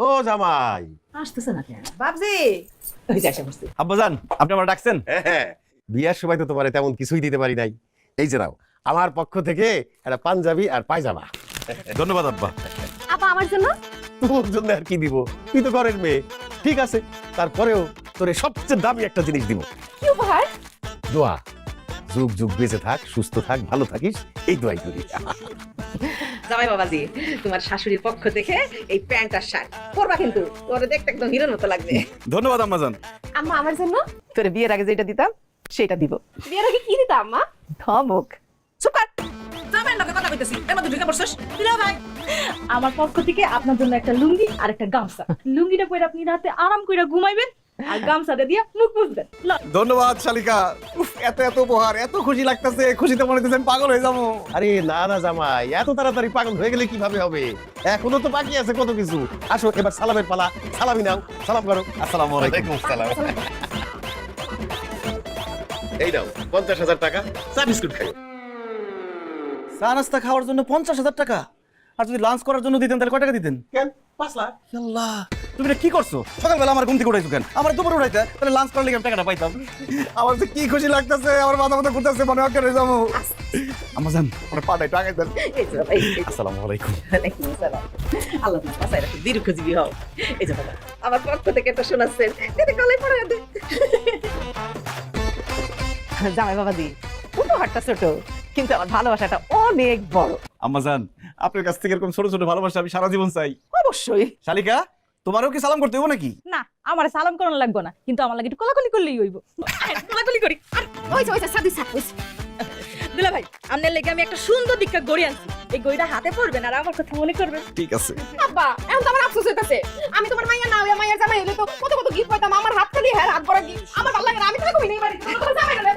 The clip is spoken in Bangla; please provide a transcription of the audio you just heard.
ও জামাই আসতেছে না কেন বাবজি? ওই যে এসে বসছি। আব্বাজান আপনি আমার ডাকছেন? হ্যাঁ, বিয়ার সময় তো তোমার তেমন কিছুই দিতে পারি নাই। এই যে নাও আমার পক্ষ থেকে একটা পাঞ্জাবি আর পায়জামা। ধন্যবাদ আব্বা। আপা আমার জন্য? তোর জন্য আর কি দিব, তুই তো ঘরের মেয়ে। ঠিক আছে, তারপরেও তোরে সবচেয়ে দামি একটা জিনিস দিব। কি উপহার? দোয়া, যুগ যুগ বেঁচে থাক, সুস্থ থাক, ভালো থাকিস, এই দোয়াই করি। জামাই বাবাজি, তোমার শাশুড়ির পক্ষ থেকে এই প্যান্ট আর শার্ট পরবা, কিন্তু তোরে দেখতে একদম হিরোর মতো লাগবে। ধন্যবাদ আম্মাজান। আম্মা আমার জন্য? তোরে বিয়ের আগে যেটা দিতাম সেটা দিব। বিয়ের আগে কি দিতা আম্মা? ধমক। চুপ কর, জামাইয়ের লগে কথা কইতেছি, এর মধ্যে ঢুকে পড়ছস। দিলা ভাই, আমার পক্ষ থেকে আপনার জন্য একটা লুঙ্গি আর একটা গামছা। লুঙ্গিটা পরে আপনি রাতে আরাম করে ঘুমাইবেন আর গামছাটা দিয়ে মুখ মুছবেন। ধন্যবাদ শালিকা। উফ, এত এত উপহার, এত খুশি লাগতেছে, খুশিতে মনে হচ্ছে আমি পাগল হয়ে যাবো। আরে না না জামাই, এত তাড়াতাড়ি পাগল হয়ে গেলে কিভাবে হবে? এখনো তো বাকি আছে কত কিছু। আসো এবার সালামের পালা, সালামি নাও, সালাম করো। আসসালামু আলাইকুম। এই নাও 50,000 টাকা, চা বিস্কুট খাও। চা নাস্তা খাওয়ার জন্য 50,000 টাকা, আর যদি লাঞ্চ করার জন্য দিতেন তাহলে কয় টাকা দিতেন? কেন 5 লাখ? আল্লাহ, তুমি এটা কি করছো? সকালবেলা আমার ঘুম থেকে উঠাইছো কেন? আমার দুপুরে উঠাইতে, তাহলে লাঞ্চ করার লেগে আমি টাকাটা পাইতাম। আমার যে কি খুশি লাগতেছে, আমার মাথা মাথা ঘুরতেছে, মনে হয় করে যাবো। আম্মাজান ওরা পাঠাই টাকা দেন। এই যে ভাই, আসসালামু আলাইকুম। ওয়ালাইকুম আসসালাম। আল্লাহ তোমার বাসায় রাখুক, দীর্ঘজীবী হও। এই যে বাবা, আমার পক্ষ থেকে একটা শোনাচ্ছেন, দিদি গলায় পড়ে দে। জামাই বাবাজি, উপহারটা ছোট, কিন্তু আমার ভালোবাসাটা অনেক বড়। আম্মাজান আপনার কাছ থেকে এরকম ছোট ছোট ভালোবাসা আমি সারা জীবন চাই। অবশ্যই। শালিকা, তোমারও কি সালাম করতে হইব নাকি? না, আমার সালাম করানো লাগবে না, কিন্তু আমার লাগে একটু কোলাকুলি করলেই হইব। কোলাকুলি করি। ওই সাদি সাদ দুলা ভাই, আপনার লেগে আমি একটা সুন্দর দিকটা গড়ি আনছি। এই গড়িটা হাতে পড়বেন আর আমার কথা মনে করবেন। ঠিক আছে। আব্বা এখন তো আমার আফসোস হইতাছে। আমি তোমার মাইয়া না হইয়া মাইয়ার জামাই হইলে তো কত কত গিফট পাইতাম। আমার হাত খালি হাত ভরা গিফট। আমার ভালো লাগে না, আমি তো কই নেই বাড়ি। তোমার জামাই না।